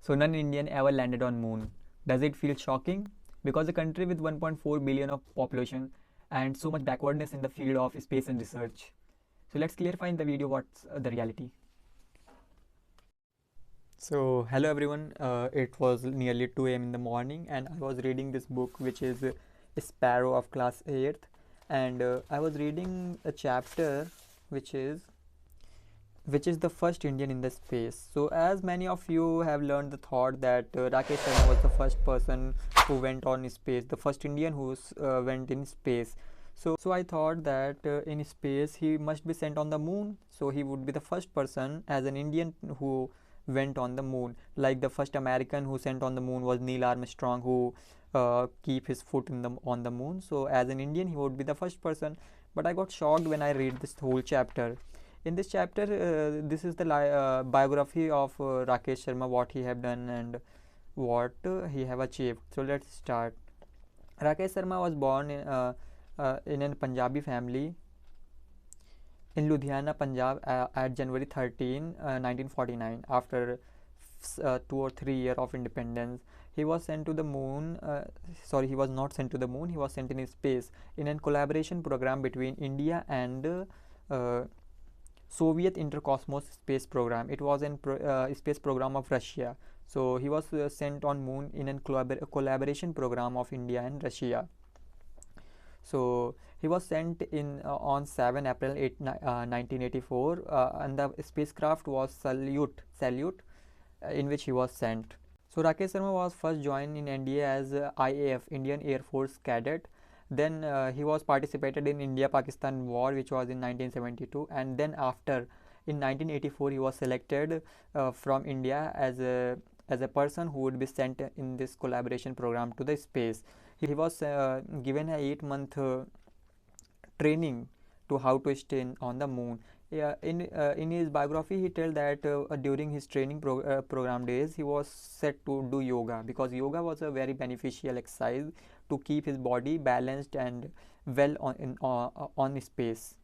So none Indian ever landed on moon. Does it feel shocking? Because a country with 1.4 billion of population and so much backwardness in the field of space and research. So let's clarify in the video what's the reality. So hello everyone. It was nearly 2 a.m. in the morning, and I was reading this book, which is Sparrow of Class 8th, and I was reading a chapter which is the first Indian in the space. So, as many of you have learned the thought that Rakesh Sharma was the first person who went on space, the first Indian who went in space. So I thought that in space he must be sent on the moon. So he would be the first person as an Indian who went on the moon. Like the first American who sent on the moon was Neil Armstrong, who keep his foot in the on the moon. So as an Indian he would be the first person. But I got shocked when I read this whole chapter. In this chapter, this is the biography of Rakesh Sharma, what he have done and what he have achieved. So let's start. Rakesh Sharma was born in a Punjabi family in Ludhiana, Punjab at January 13, 1949. After 2 or 3 years of independence, he was sent to the moon. Sorry, he was not sent to the moon. He was sent in space in a collaboration program between India and Soviet Intercosmos space program. It was a space program of Russia. So he was sent on moon in a collaboration program of India and Russia. So he was sent in on 7 April 1984, and the spacecraft was Salute, in which he was sent. So Rakesh Sharma was first joined in NDA as IAF, Indian Air Force Cadet. Then he was participated in India-Pakistan War, which was in 1972, and then after in 1984 he was selected from India as a person who would be sent in this collaboration program to the space. He was given a 8 month training to how to stay on the moon. Yeah, in his biography, he tells that during his training program days, he was set to do yoga because yoga was a very beneficial exercise to keep his body balanced and well on space.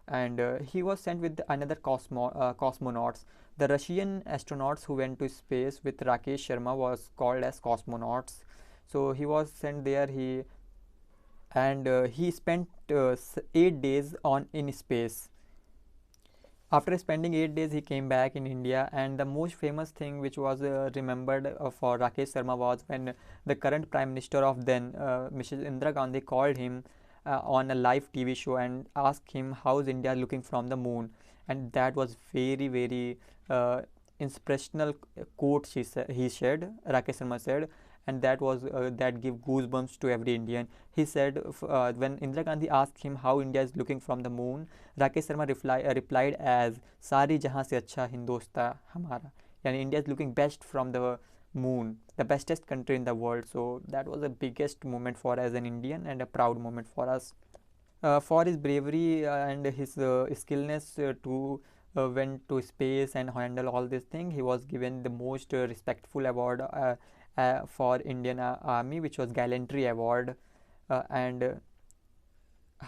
And he was sent with another cosmonauts. The Russian astronauts who went to space with Rakesh Sharma was called as cosmonauts. So he was sent there. He spent 8 days on in space. After spending 8 days, he came back in India, and the most famous thing which was remembered for Rakesh Sharma was when the current Prime Minister of then, Mrs. Indira Gandhi, called him on a live TV show and asked him how is India looking from the moon, and that was very inspirational quote he said. Rakesh Sharma said, and that was that give goosebumps to every Indian. He said when Indira Gandhi asked him how India is looking from the moon, Rakesh Sharma replied as सारी जहाँ से अच्छा हिंदुस्तान हमारा, yani India is looking best from the moon, the bestest country in the world. So that was the biggest moment for as an Indian and a proud moment for us. For his bravery and his skillness to went to space and handle all this thing, he was given the most respectful award for Indian Army, which was Gallantry Award, and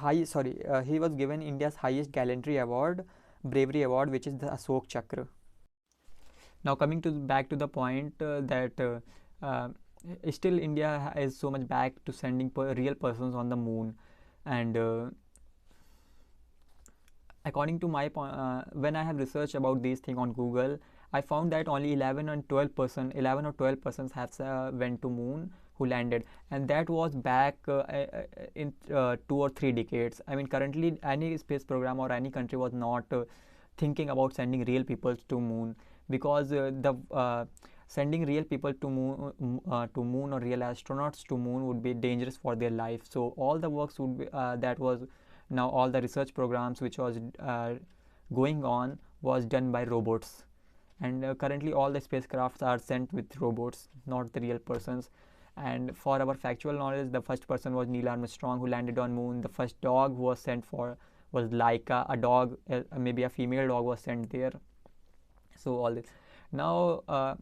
he was given India's highest Gallantry Award, Bravery Award, which is the Ashok Chakra. Now coming to back to the point that still India is so much back to sending real persons on the moon, and according to my point, when I have researched about these things on Google, I found that only 11 or 12 persons have went to moon who landed, and that was back in 2 or 3 decades. I mean, currently any space program or any country was not thinking about sending real people to moon, because the sending real people to moon or real astronauts to moon would be dangerous for their life. So all the works would be that was now all the research programs which was going on was done by robots, and currently all the spacecrafts are sent with robots, not the real persons. And for our factual knowledge, the first person was Neil Armstrong, who landed on moon. The first dog who was sent for was Laika, a dog, maybe a female dog was sent there. So all this now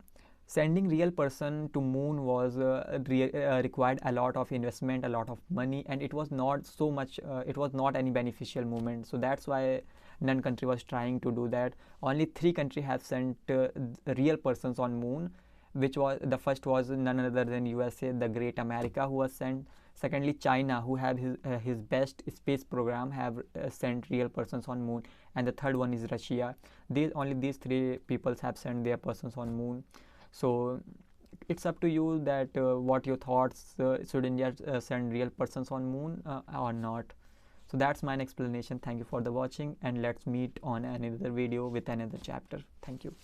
sending real person to moon was required a lot of investment, a lot of money, and it was not so much it was not any beneficial movement. So that's why none country was trying to do that. Only 3 countries have sent real persons on moon, which was the first was none other than USA, the great America, who was sent. Secondly, China, who have his best space program, have sent real persons on moon. And the third one is Russia. These three peoples have sent their persons on moon. So it's up to you that what your thoughts, should India send real persons on moon or not. So that's my explanation. Thank you for the watching, and let's meet on another video with another chapter. Thank you.